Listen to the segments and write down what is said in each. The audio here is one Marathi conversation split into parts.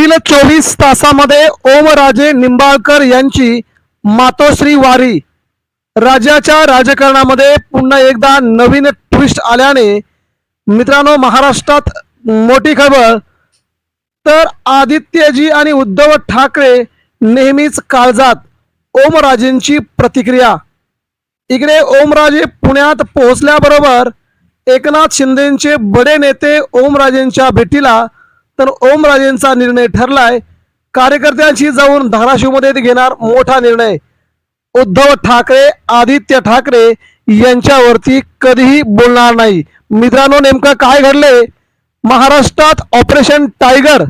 पुढील 24 तासामध्ये ओमराजे निंबाळकर यांची मातोश्री वारी। राज्याच्या राजकारणामध्ये पुन्हा एकदा नवीन ट्विस्ट आल्याने मित्रांनो महाराष्ट्रात मोठी खबर। तर आदित्यजी आणि उद्धव ठाकरे नेहमीच काळजात, ओमराजेंची प्रतिक्रिया। इकडे ओमराजे पुण्यात पोहोचल्याबरोबर एकनाथ शिंदेचे बडे नेते ओमराजेंच्या भेटीला, तर ओमराजेंचा निर्णय ठरलाय कार्यकर्त्यांशी जाऊन धाराशिवमध्ये घेणार मोठा निर्णय। उद्धव ठाकरे आदित्य ठाकरे यांच्यावरती कधीही बोलणार नाही। मित्रांनो नेमकं काय घडले? महाराष्ट्रात ऑपरेशन टायगर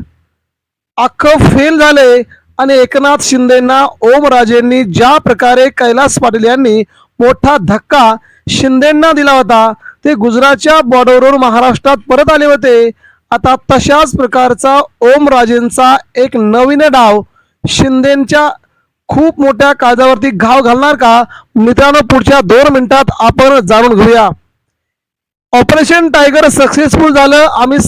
अख्खं फेल झाले आणि एकनाथ शिंदेंना ओमराजेंनी ज्या प्रकारे कैलास पाटील यांनी मोठा धक्का शिंदेंना दिला होता, ते गुजरातच्या बॉर्डरवरून महाराष्ट्रात परत आले होते। आता तशाच प्रकारचा ओमराजेंचा एक नवीन डाव शिंदेंच्या खूप मोठ्या काळजावरती घाव घालणार का? मित्रांनो पुढच्या 2 मिनिटात आपण जाणून घेऊया। ऑपरेशन टायगर सक्सेसफुल झालं। आम्ही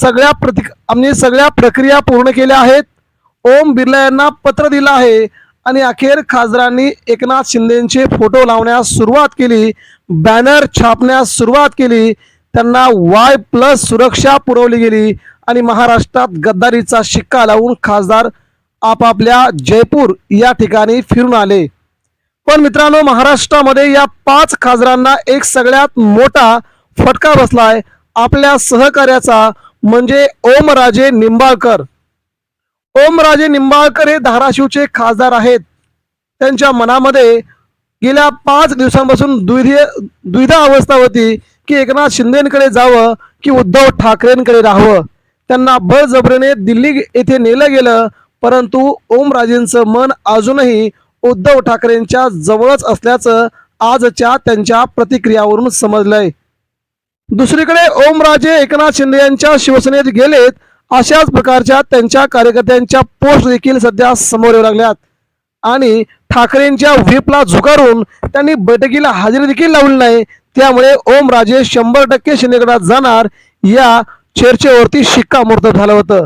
सगळ्या प्रक्रिया पूर्ण केल्या आहेत। ओम बिर्ला यांना पत्र दिलं आहे आणि अखेर खासदारांनी एकनाथ शिंदेचे फोटो लावण्यास सुरुवात केली, बॅनर छापण्यास सुरुवात केली, त्यांना Y+ सुरक्षा पुरवली गेली आणि महाराष्ट्रात गद्दारीचा शिक्का लावून खासदार आपापल्या जयपूर या ठिकाणी फिरून आले। पण मित्रांनो महाराष्ट्रामध्ये या 5 खासदारांना एक सगळ्यात मोठा फटका बसलाय आपल्या सहकार्याचा, म्हणजे ओमराजे निंबाळकर। ओमराजे निंबाळकर हे धाराशिवचे खासदार आहेत। त्यांच्या मनामध्ये गेल्या 5 दिवसांपासून द्विधा अवस्था होती की एकनाथ शिंदेकडे जावं की उद्धव ठाकरेंकडे राहावं। त्यांना बळजबरीने दिल्ली येथे नेलं गेलं, परंतु ओमराजेंचं मन अजूनही उद्धव ठाकरेंच्या जवळच असल्याचं आजच्या त्यांच्या प्रतिक्रियावरून समजलंय। दुसरीकडे ओमराजे एकनाथ शिंदे यांच्या शिवसेनेत गेलेत, अशाच प्रकारच्या त्यांच्या कार्यकर्त्यांच्या पोस्ट देखील सध्या समोर येऊ लागल्यात आणि ठाकरेंच्या व्हीपला झुगारून त्यांनी बैठकीला हजेरी देखील लावली नाही। त्यामुळे ओमराजे 100% शिंदेगडात जाणार या चर्चेवरती शिक्कामोर्तब झालं होतं।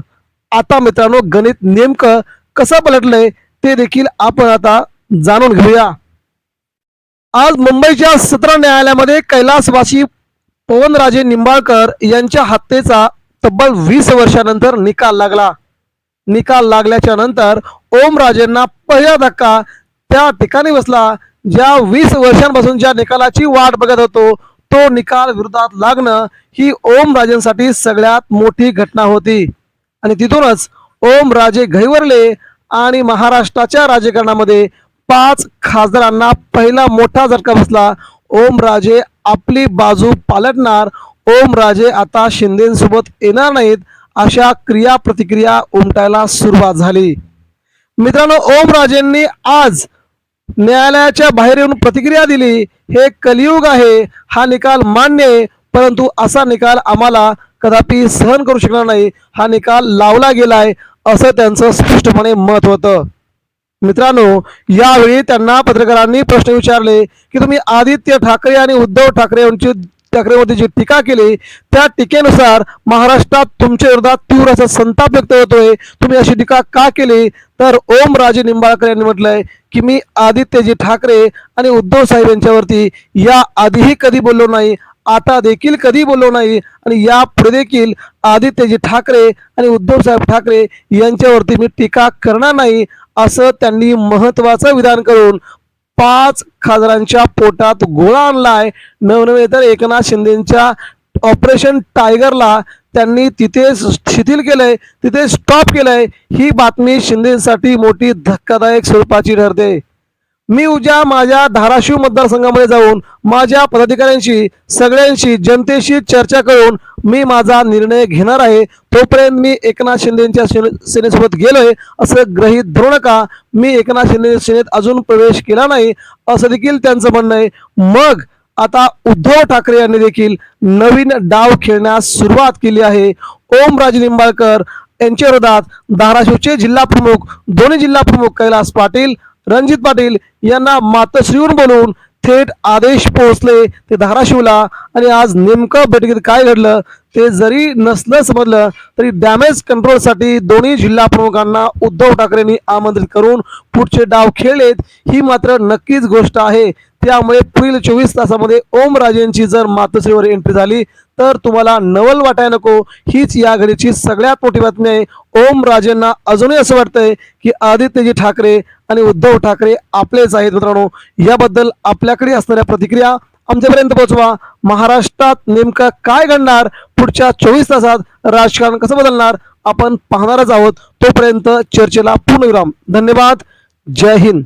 आता मित्रांनो गणित नेमकं कसं पलटलंय ते देखील आपण आता जाणून घेऊया। आज मुंबईच्या सत्र न्यायालयामध्ये कैलासवासी पवनराजे निंबाळकर यांच्या हत्येचा तब्बल 20 वर्षानंतर निकाल लागला। निकाल लागल्याच्या नंतर ओमराजेंना पहिला धक्का त्या ठिकाणी बसला, ज्या 20 वर्षांपासून ज्या निकालाची वाट बघत होतो तो निकाल विरोधात लागणं ही ओमराजेंसाठी सगळ्यात मोठी घटना होती आणि तिथूनच ओमराजे घैवरले आणि महाराष्ट्राच्या राजकारणामध्ये 5 खासदारांना पहिला मोठा झटका बसला। ओमराजे आपली बाजू पालटणार, ओमराजे आता शिंदेसोबत येणार नाहीत, अशा क्रिया प्रतिक्रिया उमटायला सुरुवात झाली। मित्रांनो ओमराजेंनी आज न्यायालयाच्या बाहेर येऊन प्रतिक्रिया दिली, हे कलियुग आहे, हा निकाल मान्य आहे, परंतु असा निकाल आम्हाला कदापि सहन करू शकणार नाही, हा निकाल लावला गेलाय, असं त्यांचं स्पष्टपणे मत होतं। मित्रांनो यावेळी त्यांना पत्रकारांनी प्रश्न विचारले की तुम्ही आदित्य ठाकरे आणि उद्धव ठाकरेवरती जी टीका केली त्या टीकेनुसार महाराष्ट्रात तुमच्या विरोधात तीव्र असा संताप व्यक्त होतोय, तुम्ही अशी टीका का केली? तर ओमराजे निंबाळकर यांनी म्हटलंय की मी आदित्यजी ठाकरे आणि उद्धव साहेब यांच्यावरती या आधीही कधी बोललो नाही, आता देखील कधी बोललो नाही आणि यापुढे देखील आदित्यजी ठाकरे आणि उद्धव साहेब ठाकरे यांच्यावरती मी टीका करणार नाही, असं त्यांनी महत्त्वाचं विधान करून 5 खासदारांच्या पोटात गोळा आणलाय। नवनवे तर एकनाथ शिंदेच्या ऑपरेशन टायगरला त्यांनी तिथे शिथिल केलंय, तिथे स्टॉप केलंय। ही बातमी शिंदेसाठी मोठी धक्कादायक स्वरूपाची ठरते। मी उद्या माझ्या धाराशिव मतदारसंघामध्ये जाऊन माझ्या पदाधिकाऱ्यांशी सगळ्यांशी जनतेशी चर्चा करून मी माझा निर्णय घेणार आहे। तोपर्यंत मी एकनाथ शिंदेच्या सेनेसोबत गेलोय असं गृहीत धरू नका। मी एकनाथ शिंदे सेनेत अजून प्रवेश केला नाही असं देखील त्यांचं म्हणणं आहे। मग आता उद्धव ठाकरे यांनी देखील नवीन डाव खेळण्यास सुरुवात केली आहे। ओमराजे निंबाळकर यांच्या विरोधात धाराशिवचे जिल्हा प्रमुख, दोन्ही जिल्हा प्रमुख कैलास पाटील, रणजित पाटील यांना मातोश्रीवरून बोलवून थेट आदेश पोहोचले ते धाराशिवला आणि आज नेमकं बैठकीत काय घडलं ते जरी नसलं समजलं तरी डॅमेज कंट्रोलसाठी दोन्ही जिल्हा प्रमुखांना उद्धव ठाकरेंनी आमंत्रित करून पुढचे डाव खेळलेत ही मात्र नक्कीच गोष्ट आहे. त्यामुळे पुढील 24 तासामध्ये ओमराजेंची जर मातोश्रीवर एंट्री झाली तर तुम्हाला नवल वाटाय नको. हीच या घडीची सगळ्यात मोठी बातमी आहे. ओमराजेंना अजूनही असं वाटतंय की आदित्यजी ठाकरे आणि उद्धव ठाकरे आपलेच आहेत. मित्रांनो, याबद्दल आपल्याकडे असणाऱ्या प्रतिक्रिया आमच्यापर्यंत पोहोचवा. महाराष्ट्रात नेमकं काय घडणार, पुढच्या 24 तासात राजकारण कसं बदलणार आपण पाहणारच आहोत. तोपर्यंत चर्चेला पूर्णविराम. धन्यवाद. जय हिंद.